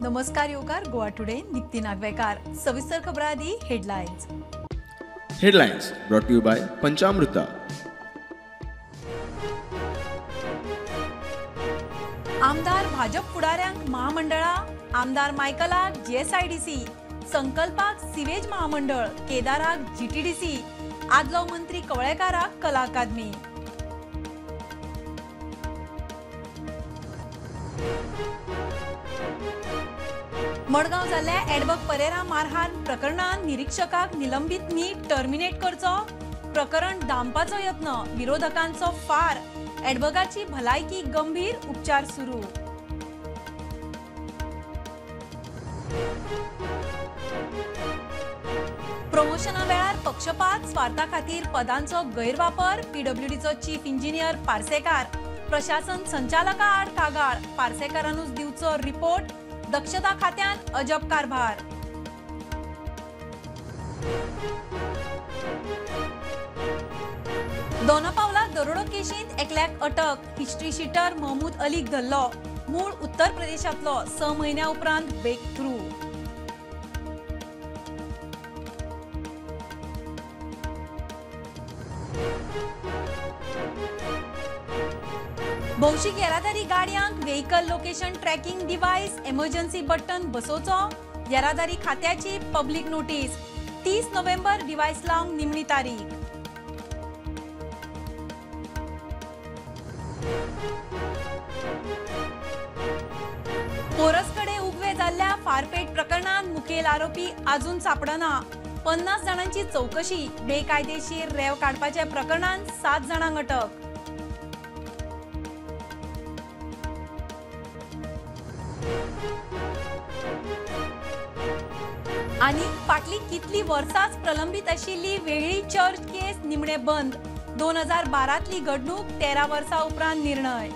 नमस्कार योकार गोवा टुडे निक्ती नागवेकार सविस्तर खबरांआधी headlines brought to you by पंचामृता. आमदार भाजप फुडाऱ्यांक महामंडळा आमदार मायकलाक जीएसआयडीसी संकल्पाक सिवेज महामंडळ केदाराक जीटीडीसी आदलो मंत्री कवळेकाराक कला अकादमी. मडगांव जाल्ल्या एडवर्क परेरा मारहाण प्रकरणात निरीक्षकाक निलंबित टर्मिनेट करचो प्रकरण दांपाचो यत्न विरोधकांचो फार एडवर्काची भलायकी गंभीर उपचार सुरू. प्रमोशना वेळार पक्षपात स्वार्था खातीर पदांचो गैरवापर पीडब्ल्यूडीचो चीफ इंजिनियर पार्सेकार प्रशासन संचालका आड कागाळ पार्सेकारानूच दिवचो रिपोर्ट दक्षता खात्यान अजब कारभार. दोनापावला दरोडो केशींत एकल्याक अटक हिस्ट्री शीटर महमूद अलीक धरलो मूळ उत्तर प्रदेशातलो 6 म्हयन्या उपरांत ब्रेक थ्रू. भौशीक येरादारी गाडयांक vehicle location tracking device emergency button बसोवचो येरादारी खात्याची पब्लिक नोटीस 30 नोव्हेंबर डिव्हाइस लावंक निमणी तारीख. पोरसकडे उगवे जाल्ल्या फारपेट प्रकरणात मुखेल आरोपी अजून सापडना 50 जाणांची चौकशी बेकायदेशीर रेव काडपाच्या प्रकरणात 7 जाणांक अटक. आणि फाटली कितली वर्सांच प्रलंबित आशिल्ली वेगळी चर्च केस निमणे बंद 2012तली घडणूक 13 वर्सां उपरांत निर्णय.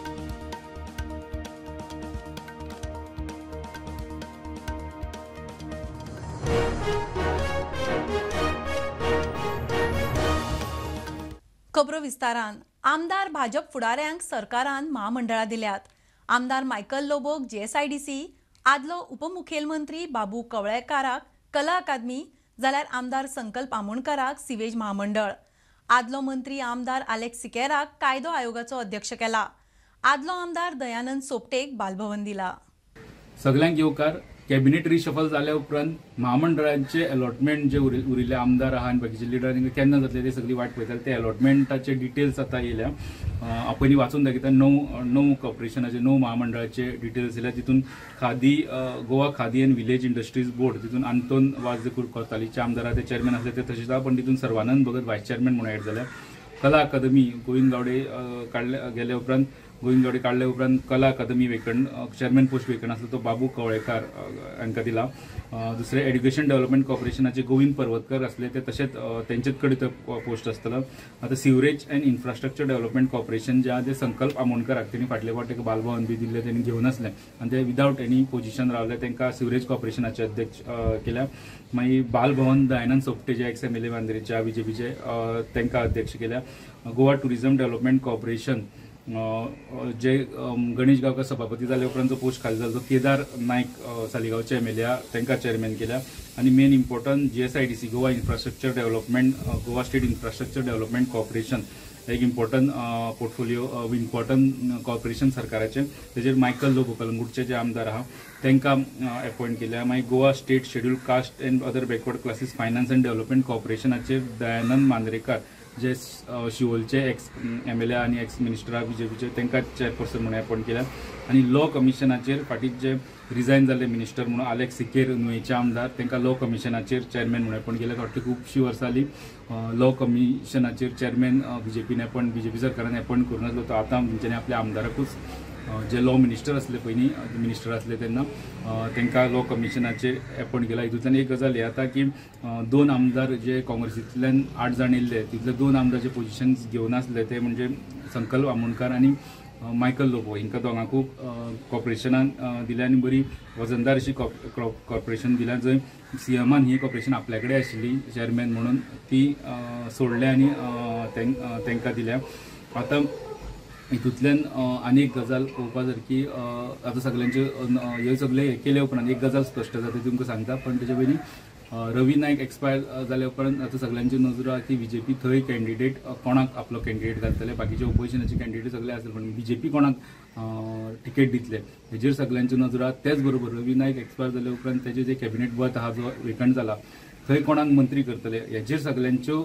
खबरो विस्तारान आमदार भाजप फुडाऱ्यांक सरकारान महामंडळा दिल्यात. आमदार मायकल लोबोक जीएसआयडीसी आदलो उपमुखेलमंत्री बाबू कवळेकाराक कला अकादमी जाल्यार आमदार संकल्प आमोणकाराक सिवेज महामंडळ. आदलो मंत्री आमदार आलेक्स सिकेराक कायदो आयोगाचो अध्यक्ष केला. आदलो आमदार दयानंद सोपटेक बालभवन दिला. सगळ्यांक येवकार कॅबिनेट रिशफल जाल्या उपरांत महामंडळांचे अलॉटमेंट जे उरिल्ले आमदार आहा आनी बाकीचे लिडर केन्ना जातले ते सगळी वाट पळयताले. ते अलॉटमेंटाचे डिटेल्स आतां येयल्या. पयलीं वाचून दाखयता 9 कॉर्पोरेशनाचे 9 महामंडळाचे डिटेल्स येयल्या. तितून khadi Goa khadi and village industries board तितून आंतोन वाज कोर्तालीचे आमदार ते चेअरमॅन आसले ते तशेंच आहा. पण तितून सर्वानंद भगत व्हायस चेअरमॅन म्हणून एड जाल्या. कला अकादमी गोविंद गावडे गेल्या उपरांत गोविंद गावडे काडल्या उपरांत कला अकादमी वेकंट चेअरमॅन पोस्ट वेकंट आसलो तो बाबू कवळेकार हांकां दिला. दुसरे एड्युकेशन डेव्हलपमेंट कॉर्पोरेशनाचे गोविंद पर्वतकर आसले ते तशेंच तेंचेच कडेन तो पोस्ट आसतलो. आतां sewerage and infrastructure development corporation जे आहा ते संकल्प आमोणकराक तेणी फाटले फावट ताका बालभवन बी दिल्ले तेणी घेवन आसले आनी ते विदावट एनी पोजिशन रावले. तांकां सिवरेज कॉर्पोरेशनाचे अध्यक्ष केल्या. मागीर बालभवन दयानंद सोपटे जे एक्स MLA बांद्रेच्या बीजेपीचे तांकां अध्यक्ष केल्या. गोवा टुरिझम डेव्हलपमेंट कॉर्पोरेशन जे गणेश गांवकर सभापती जाले उपरांत जो पोस्ट खाली जालो तो केदार नायक सालिगांवचे MLA तांकां चेअरमॅन केल्या. आनी main important GSIDC Goa infrastructure development Goa state infrastructure development corporation एक इम्पॉर्टंट पोर्टफोलियो इम्पॉर्टंट कॉर्पोरेशन सरकाराचे तेजेर मायकल लोबो कलंगूटचे जे आमदार आहा तांकां अपॉयंट केल्या. मागीर Goa state schedule caste and other backward classes finance and development कॉर्पोरेशनाचे दयानंद मांद्रेकार जे शिवोलचे एक्स MLA आनी एक्स मिनिस्टर आहा बीजेपीचे तांकां चेअरपर्सन म्हणून अपॉयंट केल्या. आनी लॉ कमिशनाचेर फाटीं जे रिजायन जाल्ले मिनिस्टर म्हणून आलेक्स सिकेर नुयेचे आमदार तांकां लॉ कमिशनाचेर चेअरमॅन म्हणून अपॉयंट केल्या. फाटली खुबशीं वर्सां जालीं लॉ कमिशनाचेर चेअरमॅन बीजेपी सरकारान अपॉयंट करूं नासलो. तो आतां तेंच्यांनी आपल्या आमदाराकूच जे लॉ मिनिस्टर आसले पयलीं मिनिस्टर आसले तेन्ना तांकां लॉ कमिशनाचेर अपॉयंट केला. हितूंतल्यान एक गजाल ही आता की 2 आमदार जे काँग्रेसींतल्यान 8 जाण येयल्ले तितले 2 आमदार जे पोजिशन्स घेवन आसले ते म्हणजे संकल्प आमोणकार आनी मायकल लोबो हिंका दोगांकूय कॉर्पोरेशनान दिल्या आनी बरी वजनदार अशी कॉर्पोरेशन दिल्या. जंय सीएमान ही कॉर्पोरेशन आपल्या कडेन आशिल्ली चेअरमॅन म्हणून ती सोडल्या आनी तांकां दिल्या. आतां हितूंतल्यान आनी एक गजाल पळोवपा सारकी आतां सगळ्यांचे हे सगळे हे केले उपरांत एक गजाल स्पश्ट जाता ती तुमकां सांगता, पण तेजे पयलीं रवी नायक एक्सपायर जाल्या उपरांत आतां सगळ्यांची नजर आहा की बीजेपी थंय कॅन्डिडेट कोणाक आपलो कॅन्डिडेट घालतले, बाकीचे ओपोजिशनाचे कॅन्डिडेट सगळे आसले, पण बीजेपी कोणाक टिकेट दितले हेजेर सगळ्यांची नजर आहा. त्याच बरोबर रवी नायक एक्सपायर जाल्या उपरांत तेजे जे कॅबिनेट बर्थ आहा जो वेकंट जाला थंय कोणाक मंत्री करतले हेजेर सगळ्यांच्यो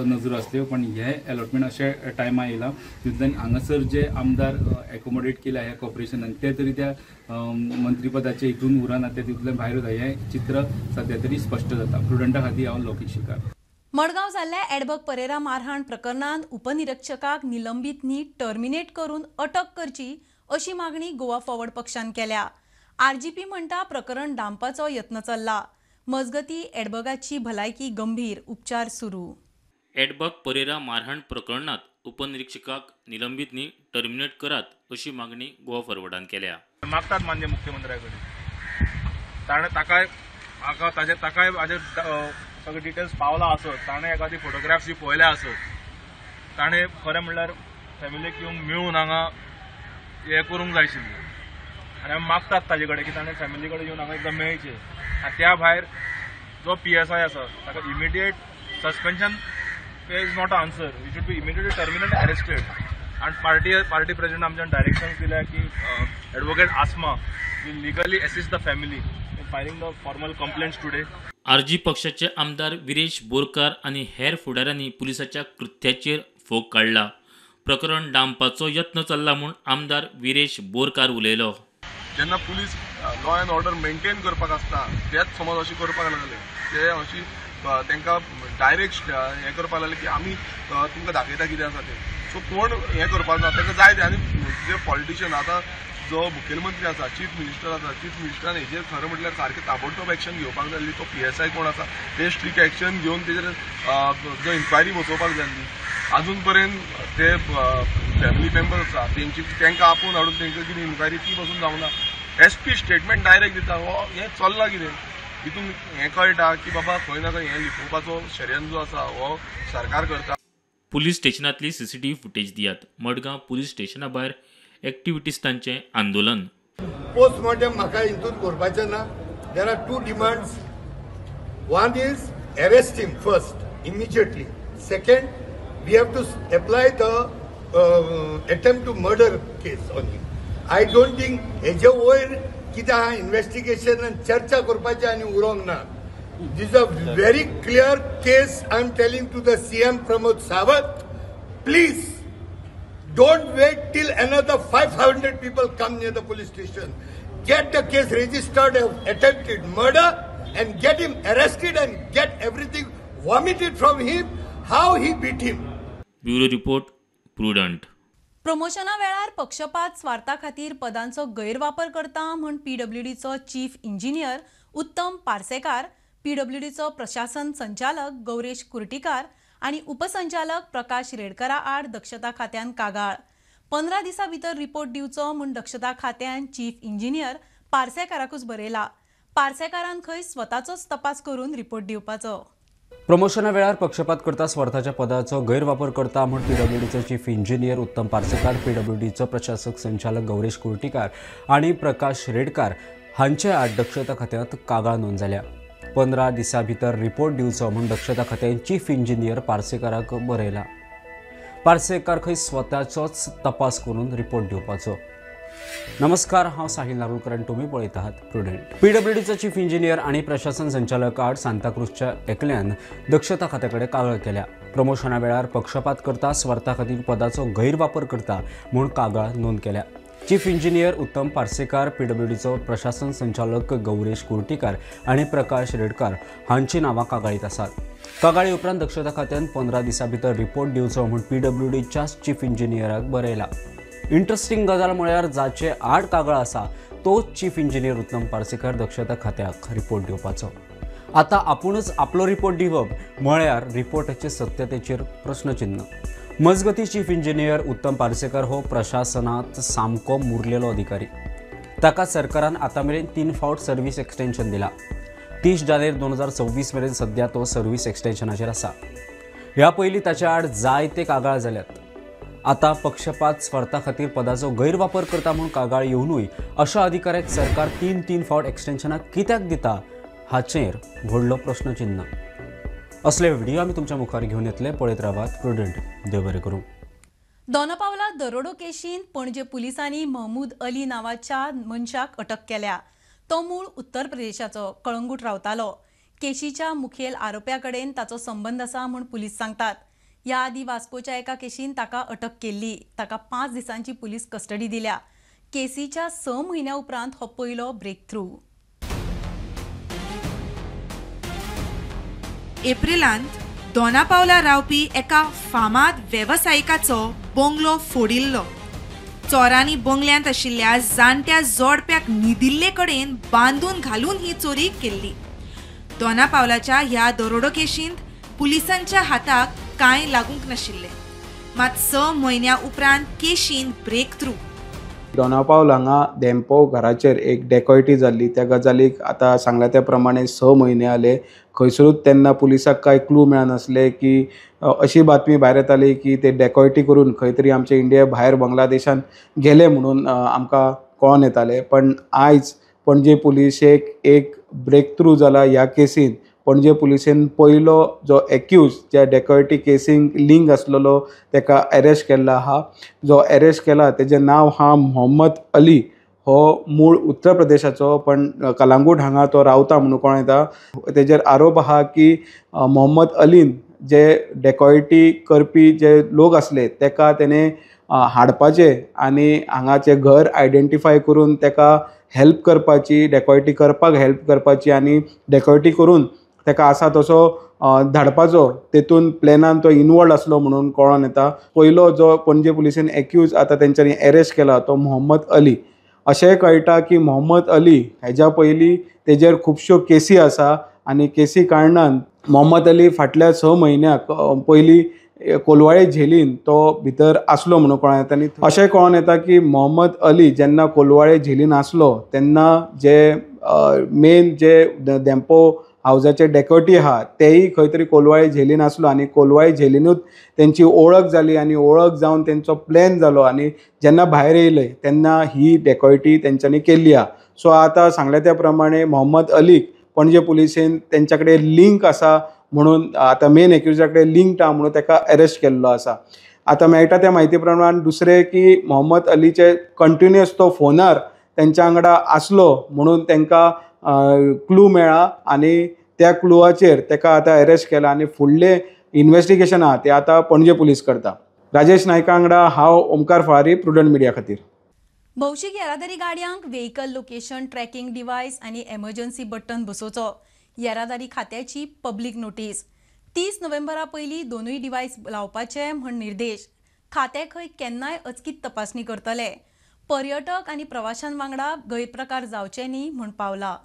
नजर आसल्यो. पण हे अलॉटमेंट अशा टायमार येयला तितूंतल्यान हांगासर जे आमदार एकोमोडेट केल्या ह्या कॉर्पोरेशनान ते तरी त्या मंत्रीपदाचे हितून उरना, ते तितूंतल्यान भायर वता हें चित्र सद्या तरी स्पश्ट जाता. प्रुडंटा खातीर हांव लोकेश शिकार. मडगांव जाल्ल्या एडबग परेरा मारहाण प्रकरणात उपनिरीक्षकाक निलंबित न्ही टर्मिनेट करून अटक करची अशी मागणी गोवा फॉरवर्ड पक्षान केल्या. आरजीपी म्हणटा प्रकरण डांबपाचो यत्न चल्ला. मजगती एडबगाची भलायकी गंभीर, उपचार सुरू. एडबग परेरा मारहाण प्रकरणात उपनिरीक्षकाक निलंबित न्ही टर्मिनेट करात अशी मागणी गोवा फॉरवर्डान केल्या. मागतात मान्य मुख्यमंत्र्या कडेन ताणें ताकाय म्हाका ताकाय हाजे सगळे डिटेल्स पावला आसत, ताणें एखादी फोटोग्राफ्स बी पळयल्या आसत, ताणें खरें म्हणल्यार फॅमिलीक येवंक मेळून हांगा हें करूंक जाय आशिल्लें आनी आमी मागतात ताजे कडेन की ताणें फॅमिली कडेन येवन हांगा एकदां मेळचें. आनी त्या भायर जो PSI आसा ताका immediate suspension is not a answer, you should be immediately terminate arrested. आनी पार्टी प्रेसिडेंट आमच्यान डायरेक्शन्स दिल्या की advocate Asma will legally assist the family in filing the formal complaints today. RG पक्षाचे आमदार विरेश बोरकार आणि हेर फुडाऱ्यांनी पुलिसाच्या कृत्याचेर फोग काढला. प्रकरण डांबपाचो यत्न चल्ला म्हूण आमदार विरेश बोरकार उलयलो. जेन्ना police law end order maintain करपाक आसता तेच समज अशी करपाक लागले, ते अशी तांकां डायरेक्ट हें करपाक लागले की आमी तुमकां दाखयता कितें आसा तें. सो कोण हें करपाक ना, तांकां जाय तें. आनी जे पॉलिटिशियन आतां जो मुखेलमंत्री आसा, चीफ मिनिस्टर आसा, चीफ मिनिस्टरान हेजेर खरें म्हटल्यार सारकें ताबडतोब एक्शन घेवपाक जाय. तो PSI कोण आसा ते स्ट्रिक्ट एक्शन घेवन तेजेर जो इन्क्वायरी बसोवपाक जाय. अजून पर्यंत ते फॅमिली मेंबर्स आसा तांकां आपोवन हाडून तांकां कितें इन्क्वायरी ती बसून जावना. SP स्टेटमेंट डायरेक्ट दिता, हो हें चल्लां कितें, हितून हें कळटा की बाबा खंय ना खंय हें लिपोवपाचो षडयंत्र जो आसा हो सरकार करता. पुलीस स्टेशनांतली CCTV फुटेज दियात. मडगांव पुलीस स्टेशना भायर एक्टिव्हिटिस्टांचें आंदोलन. पोस्टमॉर्टम म्हाका हितून करपाचें ना. There are 2 demands. One is arrest him first immediately. Second, we have to apply the attempt to murder case on him. I don't think हेजे वयर कितें आहा इन्व्हेस्टिगेशन आनी चर्चा करपाचें आनी उरोंक ना. This is a very clear case. I am telling to the CM Pramod Sawant, please don't wait till another 500 people come near the police station. Get the case registered of attempted murder and get him arrested and get everything vomited from him, how he beat him. Bureau report Prudent. प्रमोशना वेळार पक्षपात स्वार्था खातीर पदांचो गैरवापर करता म्हूण PWDचो chief engineer उत्तम पार्सेकार, PWDचो प्रशासन संचालक गौरेश कुर्टीकार आनी उपसंचालक प्रकाश रेडकरा आड दक्षता खात्यान कागाळ. 15 दिसां भितर रिपोर्ट दिवचो म्हूण दक्षता खात्यान चीफ इंजिनियर पार्सेकाराकूच बरयला. पार्सेकारान खंय स्वताचोच तपास करून रिपोर्ट दिवपाचो. प्रमोशना वेळार पक्षपात करता स्वार्थाच्या पदाचो गैरवापर करता म्हूण PWDचो चीफ इंजिनियर उत्तम पार्सेकार, PWDचो प्रशासक संचालक गौरेश कुर्टीकार आनी प्रकाश रेडकार हांचे आड दक्षता खात्यांत कागाळ नोंद जाल्या. 15 दिसां भितर रिपोर्ट दिवचो म्हूण दक्षता खात्यान चीफ इंजिनियर पार्सेकाराक बरयला. पार्सेकार खंय स्वताचोच तपास करून रिपोर्ट दिवपाचो. नमस्कार, हांव साहिल नार्वेकर आनी तुमी पळयत आहात प्रुडंट. PWDचो चीफ इंजिनियर आनी प्रशासन संचालक आड सांताक्रूजच्या एकल्यान दक्षता खात्या कडेन कागाळ केल्या. प्रमोशना वेळार पक्षपात करता स्वार्था खातीर पदाचो गैरवापर करता म्हूण कागाळ नोंद केल्या. चीफ इंजिनियर उत्तम पार्सेकार, PWDचो प्रशासन संचालक गौरेश कुर्टीकार आनी प्रकाश रेडकार हांची नांवां कागाळीत आसात. कागाळी उपरांत दक्षता खात्यान 15 दिसां भितर रिपोर्ट दिवचो म्हूण PWDच्याच चीफ इंजिनियराक बरयला. इंट्रस्टिंग गजाल म्हळ्यार जाचे आड कागाळ आसा तोच चीफ इंजिनियर उत्तम पार्सेकार दक्षता खात्याक रिपोर्ट दिवपाचो. आतां आपुणूच आपलो रिपोर्ट दिवप म्हळ्यार रिपोर्टाचे सत्यतेचेर प्रश्नचिन्ह. मजगती चीफ इंजिनियर उत्तम पार्सेकार हो प्रशासनात सामको मुरलेलो अधिकारी. ताका सरकारान आतां मेरेन 3 फावट सर्व्हिस एक्सटेन्शन दिला. 30 जानेर 2026 मेरेन सध्या तो सर्व्हिस एक्सटेन्शनाचेर आसा. ह्या पयलीं ताच्या आड जायते कागाळ जाल्यात. आता पक्षपात स्वार्था खातीर पदाचो गैरवापर करता म्हूण कागाळ येवनूय अशा अधिकाऱ्याक सरकार 3 फावट एक्सटेन्शनां कित्याक दिता हाचेर व्हडलो प्रश्नचिन्ह. असले व्हिडिओ आमी तुमच्या मुखार घेवन येतले. पळयत रावात. प्रुडंट. देव बरें करूं. दोनापावला दरोडो केशीन पणजे पुलिसांनी महमूद अली नावाच्या मनशाक अटक केल्या. तो मूळ उत्तर प्रदेशाचो, कळंगूट रावतालो. केशीच्या मुखेल आरोप्या कडेन ताचो संबंध आसा म्हूण पुलीस सांगतात. ह्या आदी वास्कोच्या एका केशीन ताका अटक केल्ली. ताका 5 दिसांची पुलीस कस्टडी दिल्या. केसीच्या 6 म्हयन्या उपरांत हो पयलो ब्रेक थ्रू. एप्रिलांत दोनापावला रावपी एका फामाद वेवसायिकाचो बंगलो फोडिल्लो. चोरांनी बंगल्यांत आशिल्ल्या जाणट्या जोडप्याक न्हिदिल्ले कडेन बांदून घालून ही चोरी केल्ली. दोनापावलाच्या ह्या दरोडो केशींत पुलिसांच्या हाताक कांय लागूंक नाशिल्लें. मात 6 म्हयन्या उपरांत केशीन ब्रेक थ्रू. दोनापावल हांगा देंपो घराचेर एक डेकॉयटी जाल्ली. त्या गजालीक आतां सांगल्या त्या प्रमाणे 6 म्हयने जाले. खंयसरूच तेन्ना पुलिसाक कांय क्लू मेळनासले की अशी बातमी भायर येताली की ते डेकॉयटी करून खंय तरी आमचे इंडिये भायर बांगलादेशान गेले म्हणून आमकां कळोन येतालें. पण आयज पणजे पुलिशेक एक ब्रेक थ्रू जाला ह्या केसीन. पणजे पुलिसेन पयलो जो एक्यूज ज्या डेकॉयटी केसींक लिंक आसलेलो ताका अरेस्ट केल्लो आहा. जो अरेस्ट केला तेजें नांव हा मोहम्मद अली. हो मूळ उत्तर प्रदेशाचो पण कलांगूट हांगा तो रावता म्हणून कळोन येता. तेजेर आरोप आहा की मोहम्मद अलीन जे डेकॉयटी करपी जे लोक आसले ताका तेणे हाडपाचे आनी हांगाचें घर आयडेंटिफाय करून ताका हेल्प करपाची, डेकॉयटी करपाक हेल्प करपाची आनी डेकॉयटी करून ताका आसा तसो धाडपाचो तेतून प्लॅनान तो इनवॉल्ड आसलो म्हणून कळोन येता. पयलो जो पणजे पुलिसेन एक्यूज आतां तेंच्यांनी अरेस्ट केला तो मोहम्मद अली. अशेंय कळटा की मोहम्मद अली हेज्या पयलीं तेजेर खुबश्यो केसी आसा आनी केसी कारणान मोहम्मद अली फाटल्या 6 म्हयन्याक पयलीं कोलवाळे झेलीन तो भितर आसलो म्हणून कळोन येता. आनी अशेंय कळोन येता की मोहम्मद अली जेन्ना कोलवाळे झेलीन आसलो तेन्ना जे मेन जे देंपो हावजाचे डेकॉयटी आहा तेय खंय तरी कोलवाळे झेलीन आसलो आनी कोलवाळे झेलीनूच तेंची ओळख जाली आनी ओळख जावन तेंचो प्लॅन जालो आनी जेन्ना भायर येयले तेन्ना ही डेकॉयटी तेंच्यांनी केल्ली आहा. सो आतां सांगल्या त्या प्रमाणे मोहम्मद अलीक पणजे पुलिसेन तेंच्या कडेन लिंक आसा म्हणून आतां मेन एक्युजा कडेन लिंक्ड आहा म्हणून ताका अरेस्ट केल्लो आसा. आतां मेळटा त्या म्हायती प्रमाण दुसरें की मोहम्मद अलीचे कंटिन्युअस तो फोनार तेंच्या वांगडा आसलो म्हणून तांकां क्लू मेळ्ळा आनी त्या क्लुवाचेर ताका आतां अरेस्ट केला आनी फुडलें इन्व्हेस्टिगेशन आहा तें आतां पणजे पुलीस करता. राजेश नायका वांगडा हांव ओमकार फळारी, प्रुडंट मिडिया खातीर. भौशीक येरादारी गाडयांक व्हेकल लोकेशन ट्रॅकिंग डिव्हायस आनी एमर्जन्सी बटन बसोवचो. येरादारी खात्याची पब्लीक नोटीस. 30 नोव्हेंबरा पयलीं दोनूय डिव्हायस लावपाचे म्हण निर्देश. खातें खंय केन्नाय अचकीत तपासणी करतले. पर्यटक आनी प्रवाशां वांगडा गैरप्रकार जावचे न्ही म्हण पावला.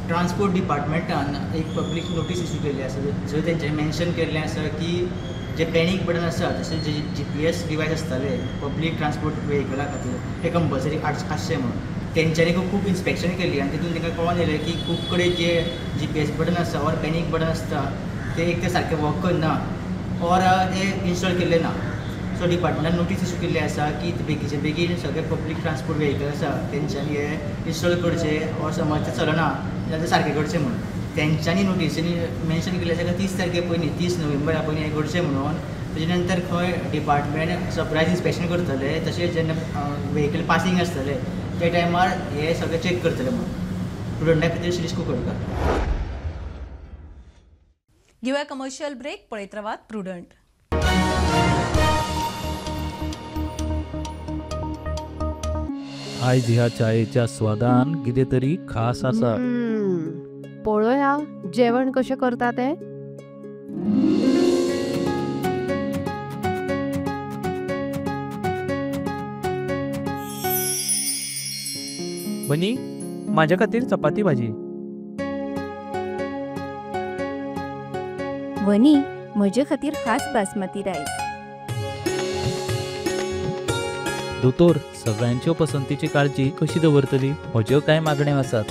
ट्रान्सपोर्ट डिपार्टमेंटान एक पब्लीक नोटीस इश्यू केल्ली आसा जंय तेंचे मेन्शन केल्लें आसा की जे पॅनीक बटन आसा तशें जे GPS डिवायस आसताले पब्लीक ट्रान्सपोर्ट व्हेकला खातीर ते कंपल्सरी आसचे म्हणून. तेंच्यांनी खूब इन्स्पेक्शन केल्ली आनी तितून तांकां कळोन येयलें की खूब कडेन जे GPS बटन आसा ऑर पॅनीक बटन आसता ते एक ते सारके वर्क करना ऑर ते इन्स्टॉल केल्ले ना. सो डिपार्टमेंटान नोटीस इश्यू केल्ली आसा की बेगीचे बेगीन सगळे पब्लीक ट्रान्सपोर्ट व्हेकल आसा तेंच्यांनी हे इन्स्टॉल करचे ऑर समज ते चलना जाल्यार ते सारके करचे म्हणून. तेंच्यांनी नोटिसीनी मेन्शन केल्लें आसा की 30 तारखे पयलीं 30 नोव्हेंबरा पयलीं हें करचें म्हणून. तेजे नंतर खंय डिपार्टमेंट सरप्रायज इन्स्पेक्शन करतले तशेंच जेन्ना व्हेकल पासींग आसतले ते टायमार हे सगळें चॅक करतले म्हणून. स्टुडंटा खातीर शिरीष कुंकळकर. घेऊया कमर्शियल ब्रेक. पळयत रावात प्रुडंट. आयज ह्या चायेच्या स्वादान कितें तरी खास आसा. पळोवया जेवण कशें करता ते. बनी माझ्या खातीर चपाती भाजी. वनी म्हजे खातीर खास बासमती रायस. दोतोर सगळ्यांच्यो पसंतीची काळजी कशी दवरतली? म्हज्यो कांय मागण्यो आसात.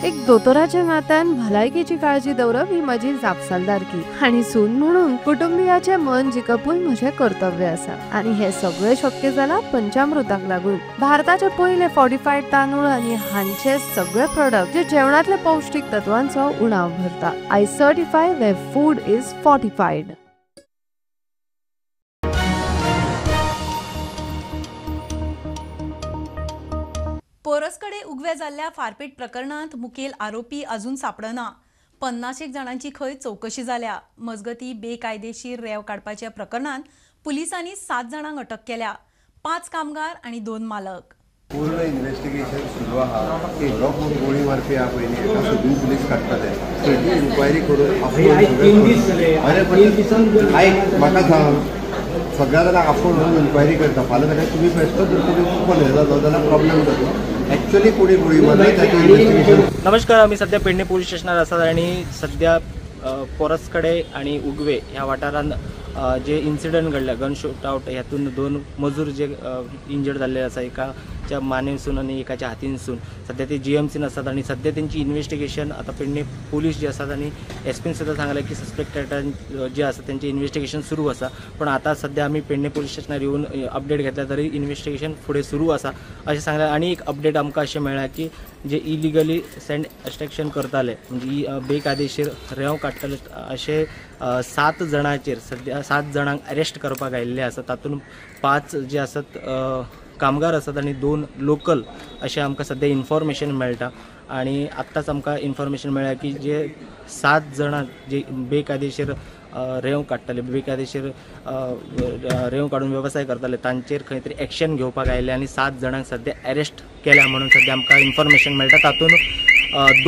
एक दोतोराच्या नात्यान भलायकेची काळजी दवरप ही माझी जापसालदारकी आणि सून म्हणून कुटुंबियाचे मन जिखपून म्हजे कर्तव्य आसा आणि हे सगळे शक्य जाला पंचामृताक लागून. भारताचे पहिले फॉर्टिफाईड तांदूळ आणि हांचे सगळे प्रोडक्ट जे जेवणातले पौष्टिक तत्वांचो उणाव भरता. आय सर्टिफाय वेर फूड इज फॉर्टिफाईड. पोरसकडे उगव्या जाल्ल्या फारपेट प्रकरणात मुखेल आरोपी अजून सापडना. 50 जणांची खंय चौकशी जाल्या. मजगती बेकायदेशीर रेंव काडपाच्या प्रकरणात पुलिसांनी 7 जणांक अटक केल्या. 5 कामगार आणि 2 मालक. पूर्ण इन्व्हेस्टिगेशन सुरू आहा. बरो कोण गोळी मारपी आहा पयलीं एका सोदून पुलीस काडटले. सगळी इन्क्वायरी करून म्हाका सांग सगळ्या जाणांक आपूण म्हणून इन्क्वायरी करता. फाल्यां जाल्यार तुमी बेश्टो जर तुमी ओपन जालो जाल्यार प्रॉब्लेम जातलो. ॲक्च्युअली कोणी गोळी मारली त्याचं इन्व्हेस्टिगेशन. नमस्कार, आम्ही सध्या पेडणे पोलीस स्टेशनार आसात आणि सध्या पोरसकडे आणि उगवे ह्या वाठारांत जे इन्सिडंट घडल्या गन शूट आउट ह्यातून 2 मजूर जे इंजर्ड झालेले आसा. एकाच्या मानेसून आणि एकाच्या हातीनसून सध्या ते GMCन आसात आणि सध्या त्यांची इन्व्हेस्टिगेशन आता पेडणे पोलीस जे आसात आणि SP सुद्धा सांगले की सस्पेक्टेड जे आसा त्यांचे इन्व्हेस्टिगेशन सुरू आसा. पण आता सध्या आम्ही पेडणे पोलीस स्टेशनार येऊन अपडेट घेतला तरी इन्व्हेस्टिगेशन पुढे सुरू आसा अशें सांगलें. आणि एक अपडेट आमकां अशें मेळ्ळा की जे इलिगली सँड एक्सट्रॅक्शन करताले म्हणजे बेकायदेशीर रेंव काडटाले अशे 7 जणांचेर सध्या 7 जणांक अरेस्ट करपाक आयिल्ले आसा. तातूंत 5 जे आसात कामगार आसात आणि 2 लोकल अशें आमकां सध्या इन्फॉर्मेशन मेळटा. आणि आत्ताच आमकां इन्फॉर्मेशन मेळ्ळा की जे 7 जाणां जे बेकायदेशीर रेंव काडटाले बेकायदेशीर रेंव काडून वेवसाय करताले तांचेर खंय तरी एक्शन घेवपाक आयिल्ले आणि 7 जणांक सध्या अरेस्ट केल्या म्हणून सध्या आमकां इन्फॉर्मेशन मेळटा. तातूंत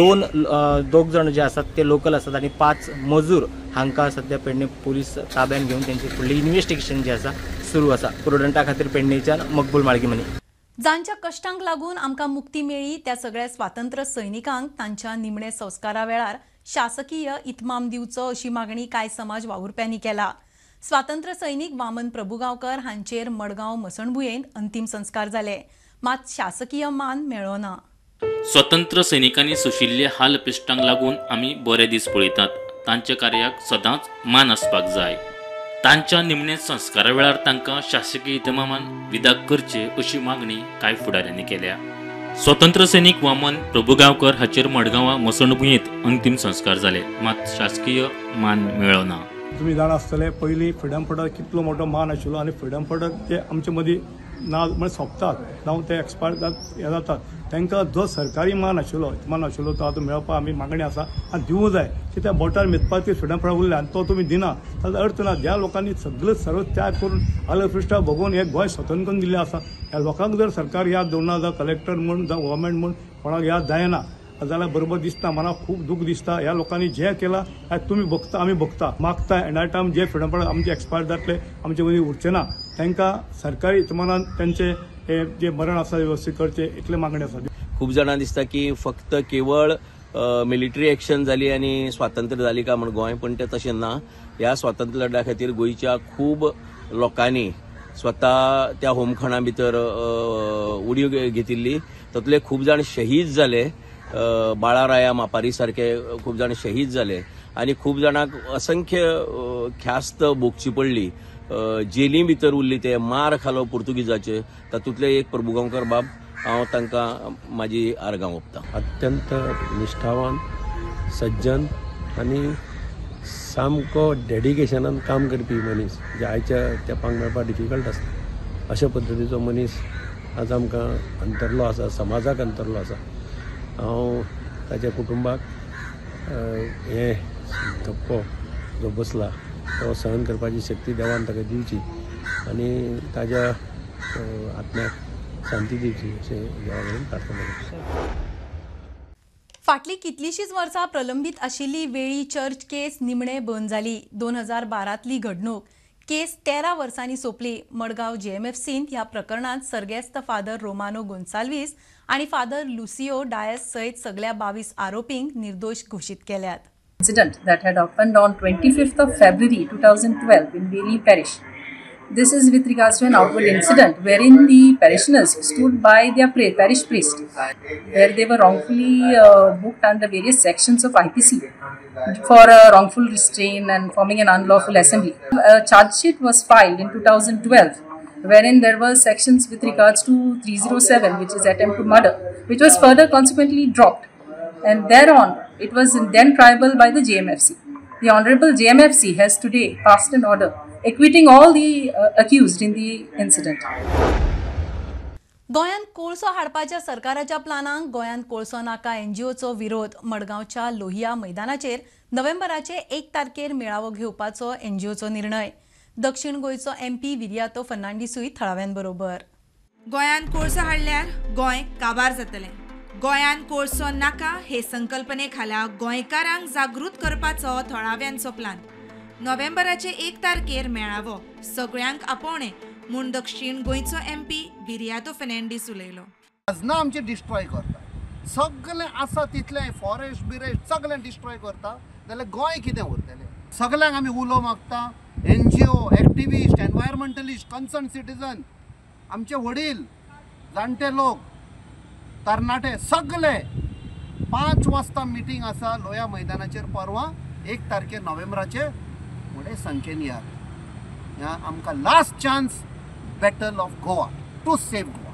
2 जण जे आसात ते लोकल आसात आणि 5 मजूर हांकां सध्या पेडणे पोलीस ताब्यान घेवन त्यांची फुडली इन्व्हेस्टिगेशन जे आसा सुरू आसा. प्रुडंटा खातीर पेडणेच्यान मकबूल माळगीमनी. जांच्या कश्टांक लागून आमकां मुक्ती मेळ्ळी त्या सगळ्या स्वातंत्र्य सैनिकांक तांच्या निमणे संस्कारा वेळार शासकीय इतमाम दिवचो अशी मागणी कांय समाज वावुरप्यांनी केला. स्वातंत्र्य सैनीक वामन प्रभुगांवकर हांचेर मडगांव मसणभुंयेंत अंतिम संस्कार जाले. मात शासकीय मान मेळ्ळो ना. स्वतंत्र सैनिकांनी सोशिल्ले हाल पिश्टांक लागून आमी बरे दीस पळयतात. तांच्या कार्याक सदांच मान आसपाक जाय. तांच्या निमणे संस्कारा वेळार तांकां शासकीय इतमामान विदा करचे अशी मागणी कांय फुडाऱ्यांनी केल्या. स्वतंत्र सैनीक वामन प्रभुगांवकर हाचेर मडगांवां मसणभुंयेंत अंतिम संस्कार जाले. मात शासकीय मान मेळ्ळो ना. तुम्ही जाणा आसतले पयलीं फ्रिडम फायटर कितलो मोठो मान आशिल्लो आणि फ्रिडम फायटर जे आमचे मदीं ना म्हणजे सोंपतात जावं ते एक्सपायर जातात तांकां जो सरकारी मान आशिल्लो तो आतां मेळोवपाक आमी मागणी आसा आनी दिवूं जाय. कित्याक बोटार मेजपाची फ्रिडम फायटर उरले आनी तो तुमी दिना ताचो अर्थ ना. ज्या लोकांनी सगळें सर्व त्याग करून आलं पृश्ठा भोगून हे गोंय स्वतंत्र करून दिल्लें आसा ह्या लोकांक जर सरकार याद दवरना जावं कलेक्टर म्हूण जावं गव्हर्मेंट म्हूण कोणाक याद जायना जाल्यार बरोबर दिसता. मनाक खूब दूख दिसता. ह्या लोकांनी जे केलां तुमी भोगता आमी भोगता मागता एट आय टायम जे फ्रिडम फायटर आमचे एक्सपायर जातले आमचे मदीं उरचे ना तांकां सरकारी इतमानान त्यांचे जे मरण आसा व्यवस्थीत करचे इतले मागणी आसा. खूप जाणां दिसता की फक्त केवळ मिलिटरी एक्शन जाली आनी स्वातंत्र्य जाली काय म्हण गोंय, पण ते तशें ना. ह्या स्वातंत्र्य लढ्या खातीर गोंयच्या खूब लोकांनी स्वता त्या होमखणा भितर उडी घेतिल्ली. तातूंतले खूब जाण शहीद जाले. बाळाराया मापारी सारखे खूब जाण शहीद जाले आनी खूब जाणांक असंख्य ख्यास्त भोगची पडली. जेली भितर उरली ते मार खालो पुर्तुगीजाचे. तातूंतले एक प्रभुगांवकर बाब हांव तांकां म्हाजी आर्गां ओंपतां. अत्यंत निश्ठावान सज्जन आनी सामको डेडिकेशनान काम करपी मनीस जे आयच्या तेंपाक मेळपाक डिफिकल्ट आसता अशा पद्दतीचो मनीस आज आमकां अंतरलो आसा, समाजाक अंतरलो आसा. हांव ताच्या कुटुंबाक हे धक्को जो बसला तो सहन करपाची शक्ती देवान ताका दिवची आनी ताच्या आत्म्याक शांती दिवची अशें देवा कडेन प्रार्थना करता. फाटली कितलीशींच वर्सां प्रलंबीत आशिल्ली वेळी चर्च केस निमणे बंद जाली. 2012तली घडणूक केस 13 वर्सांनी सोंपली. मडगांव JMFCंत ह्या प्रकरणात सर्गेस्त फादर रोमानो गोन्साल्वीस आणि फादर लुसियो डायस सयत सगळ्या 22 आरोपींक निर्दोष घोषित केल्यात. Incident that had happened on 25th of February 2012 in Bailey Parish. This is with regards to an outward incident wherein the parishioners stood by their parish priest, where they were wrongfully booked under various sections of IPC for wrongful restraint and forming an unlawful assembly. A charge sheet was filed in 2012, wherein there were sections with regards to 307, which is attempt to murder, which was further consequently dropped, and thereon it was then triable by the JMFC. The Honorable JMFC has today passed an order acquitting all the accused in the incident. गोंयांत कोळसो हाडपाच्या सरकाराच्या प्लानांक गोंयांत कोळसो नाका NGOचो विरोध. मडगांवच्या लोहिया मैदानाचेर नोव्हेंबराचे 1 तारखेर मेळावो घेवपाचो NGOचो निर्णय. दक्षिण गोंयचो MP विरियातो फर्नांडीसूय थळाव्यां बरोबर. गोंयांत कोळसो हाडल्यार गोंय काबार जातलें. गोंयांत कोळसो नाका हे संकल्पने खाला गोंयकारांक जागृत करपाचो थळाव्यांचो प्लान. नोव्हेंबराचे 1 तारखेर मेळावो सगळ्यांक आपोवणे म्हूण दक्षिण गोंयचो MP विरियातो फर्नांडीस उलयलो. खाजना आमचे डिस्ट्रॉय करता, सगळें आसा तितलें फॉरेस्ट बिरेस्ट सगळें डिस्ट्रॉय करता जाल्यार गोंय कितें उरतलें? सगळ्यांक आमी उलो मागता. NGO, activist, environmentalist, concern citizen, आमचे वडील, जाणटे लोक, तरणाटे सगळे 5 वाजता मिटींग आसा लोया मैदानाचेर परवां 1 तारखेर नोव्हेंबराचे. मोठे संख्येन या आमकां last chance battle of Goa to save Goa.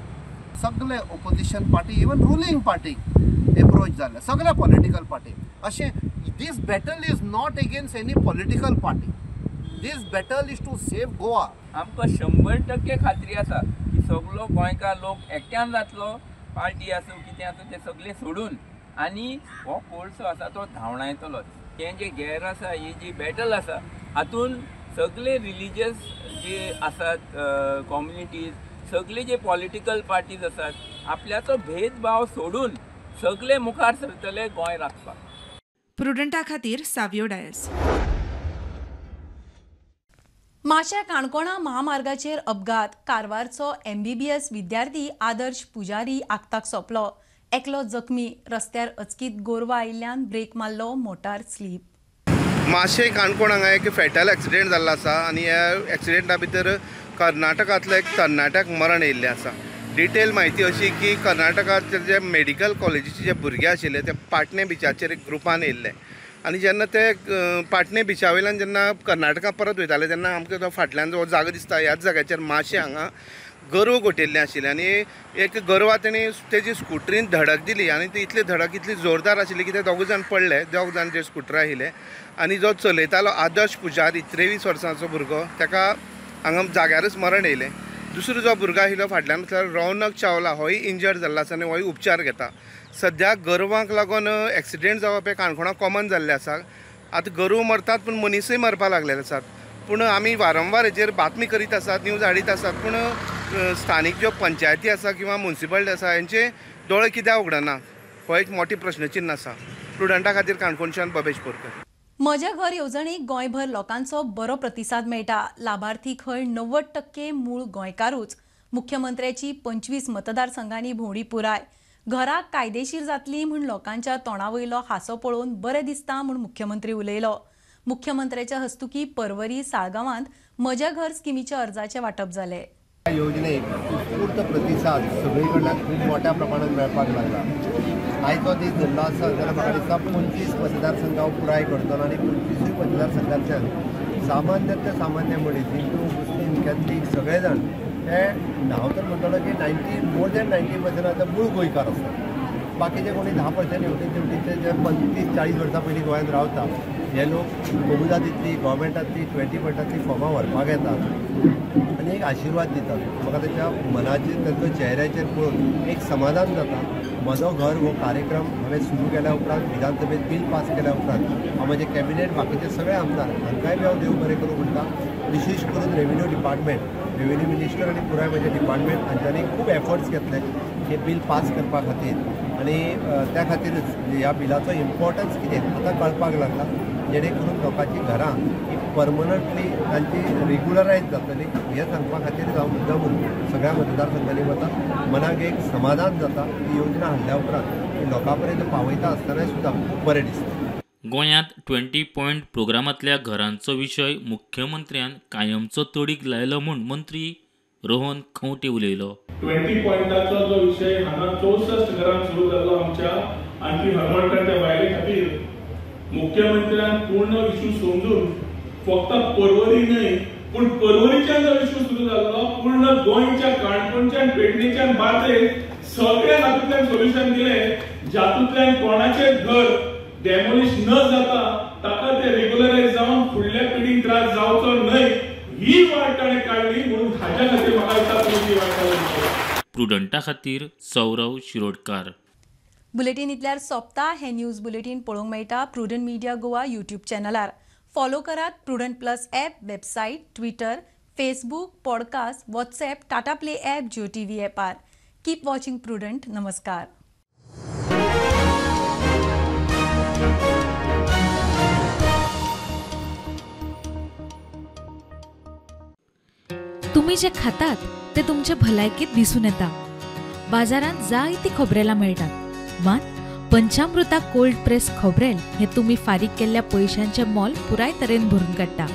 सगळे opposition party even ruling party approach जाले, सगळे पॉलिटिकल पार्टी. अशें this battle is not against any political party. This battle is to save Goa. आमकां 100% खात्री आसा की सगळो गोंयकार लोक एकट्यान जातलो. पार्टी आसूं कितें आसूं तें सगळें सोडून आनी हो कोळसो आसा तो धांवडायतलोच. हें जे गैर आसा, ही जी बॅटल आसा, हातून सगळे रिलिजियस जे आसात कम्युनिटीज, सगळे जे पॉलिटिकल पार्टीज आसात, आपल्याचो भेदभाव सोडून सगळे मुखार सरतले गोंय राखपाक. प्रुडंटा खातीर सावियो डायस. माशा काणकोणा महामार्गाचेर अपघात. कारवारचो MBBS विद्यार्थी आदर्श पुजारी आगताक सोंपलो. एकलो जखमी. रस्त्यार अचकीत गोरवां आयिल्ल्यान ब्रेक मारलो, मोटार स्लीप. माशे काणकोण हांगा एक फॅटल एक्सिडेंट जाल्लो आसा आनी ह्या एक्सिडेंटा भितर कर्नाटकांतलो एक तरणाट्याक मरण येयल्लें आसा. डिटेल म्हायती अशी की कर्नाटकांत जे मेडिकल कॉलेजीचे जे भुरगे आशिल्ले ते पाटणे बिचाचेर एक ग्रुपान येयल्ले आनी जेन्ना ते पाटणे बिचा वयल्यान जेन्ना कर्नाटका परत वयताले तेन्ना आमकां तो फाटल्यान जो जागो दिसता ह्याच जाग्याचेर माशे हांगा गरव गोठयल्लें आशिल्लें आनी एक गरवा तेणी तेजी स्कुटरीन धडक दिली आनी ती इतली धडक इतली जोरदार आशिल्ली की ते दोग जाण पडले. दोग जाण जे स्कुटर आशिल्ले आनी जो चलयतालो आदर्श पुजारी 23 वर्सांचो भुरगो ताका हांगा जाग्यारच मरण येयलें. दुसरो जो भुरगो आशिल्लो फाटल्यान रौनक चावला होय इंजर्ड जाल्लो आसा आनी होय उपचार घेता. सद्या गरवांक लागून एक्सिडेंट जावप हे काणकोणा कॉमन जाल्लें आसा. आतां गरव मरतात पूण मनीसय मरपाक लागलेले आसात. पूण आमी वारंवार हेचेर बातमी करीत आसात, न्यूज हाडीत आसात, पूण स्थानीक ज्यो पंचायती आसा किंवा म्युन्सिपालिटी आसा हेंचे दोळे कित्याक उगडना हो एक मोठी प्रश्नचिन्ह आसा. स्टुडंटा खातीर काणकोणच्यान बबेश बोरकर. म्हजे घर येवजणेक गोंयभर लोकांचो बरो प्रतिसाद मेळटा. लाभार्थी खंय 90% मूळ गोंयकारूच. मुख्यमंत्र्याची 25 मतदारसंघांनी भोंवडी पुराय. घरां कायदेशीर जातली म्हूण लोकांच्या तोंडावयलो हांसो पळोवन बरें दिसता म्हूण मुख्यमंत्री उलयलो. मुख्यमंत्र्याच्या हस्तुकी परवरी साळगांवांत म्हजे घर स्किमीच्या अर्जाचें वांटप जालें. ह्या योजनेक उत्स्फूर्त प्रतिसाद सगळे कडल्यान खूब मोठ्या प्रमाणात मेळपाक लागला. आयचो दीस धरलो आसा जाल्यार म्हाका दिसता 25 मतदारसंघ हांव पुराय करतलो आनी 25 मतदारसंघांतल्यान सामान्यांतले सामान्य मनीस, हिंदू, मुस्लीम, कॅथलीक सगळे जाण हे हांव तर म्हणटलो की मोर दॅन 90% आतां मूळ गोंयकार आसात. बाकीचे कोणी 10% हेवटेचे जे 35-40 वर्सां पयलीं गोंयांत रावता हे लोक बहुजातींतली गोवोरमेंटांतली 20%ची फॉर्मां व्हरपाक येतात आनी एक आशिर्वाद दितात. म्हाका तेच्या मनाचेर तांच्या चेहऱ्याचेर पळोवन एक समाधान जाता. म्हजो घर हो कार्यक्रम हांवें सुरू केल्या उपरांत विधानसभेत बील पास केल्या उपरांत हांव म्हजे कॅबिनेट बाकीचे सगळे आमदार हांकांय बी हांव देव बरें करूं म्हणटा. विशेश करून रेव्हेन्यू डिपार्टमेंट, रेव्हेन्यू मिनिस्टर आनी पुराय म्हजे डिपार्टमेंट हांच्यांनी खूब एफर्ट्स घेतले हे बील पास करपा खातीर आनी त्या खातीरच ह्या बिलाचो इम्पॉर्टन्स कितें आतां कळपाक लागला. जेणे करून लोकांची घरां ही परमनंटली तांची रेग्युलरायज जातली हें सांगपा खातीर हांव मुद्दामून सगळ्या मतदारसंघांनी वता. मनाक एक समाधान जाता. ही योजना हाडल्या उपरांत लोकां पर्यंत पावयता आसतना सुद्दां खूब बरें दिसता. गोंयांत 20 पॉयंट प्रोग्रामांतल्या घरांचो विशय मुख्यमंत्र्यान कायमचो तडीक लायलो म्हूण मंत्री रोहन खंवटे उलयलो. 20 पॉयंटाचो जो विशय हांगा 64 घरांत सुरू जाल्लो आमच्या आनी हरमळटाच्या बायले खातीर मुख्यमंत्र्यान पूर्ण इशू समजून फक्त पर्वरी न्हय पूण पर्वरीच्यान जो इशू सुरू जाल्लो पूर्ण गोंयच्या काणकोणच्यान पेडणेच्यान बार्देस सगळ्या हातूंतल्यान सोल्युशन दिलें, जातूंतल्यान कोणाचें घर डेमोलिश न जाता ताका ते रेग्युलरायज जावन फुडल्या पिढीक त्रास जावचो न्हय ही वाट ताणें काडली म्हणून हाच्या खातीर म्हाका दिसता तुमची वाट काडली. प्रुडंटा खातीर सौरव शिरोडकार. बुलेटिन इतल्यार सोंपता. हे न्यूज बुलेटिन पळोवंक मेळटा प्रुडंट मिडिया गोवा यूट्यूब चॅनलार. फॉलो करात Prudent plus app, website, Twitter, Facebook, podcast, WhatsApp, Tata play app, Jio TV ॲपार. Keep watching Prudent. नमस्कार. तुम्ही जे खातात ते तुमच्या भलायकेत दिसून येता. बाजारात जायती खोबरेलां मेळटात, मात पंचामृता कोल्ड प्रेस खोबरेल हे तुम्ही फारीक केल्ल्या पैशांचे मोल पुराय तरेन भरून काडटा.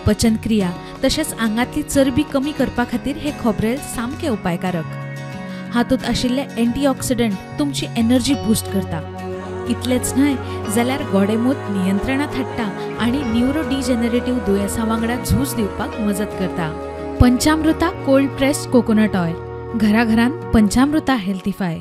पचनक्रिया तशेंच आंगातली चरबी कमी करपा खातीर हे खोबरेल सामके उपायकारक. हातूंत आशिल्ले एंटीऑक्सिडंट तुमची एनर्जी बूस्ट करता. इतलेच न्हय जाल्यार गोडेमूत नियंत्रणात हाडटा आनी न्यूरोडिजेनरेटिव्ह दुयेंसां वांगडा झूज दिवपाक मजत करता. पंचामृता कोल्ड प्रेस्ड कोकोनट ऑयल. घरा घरान पंचामृता हेल्थीफाय.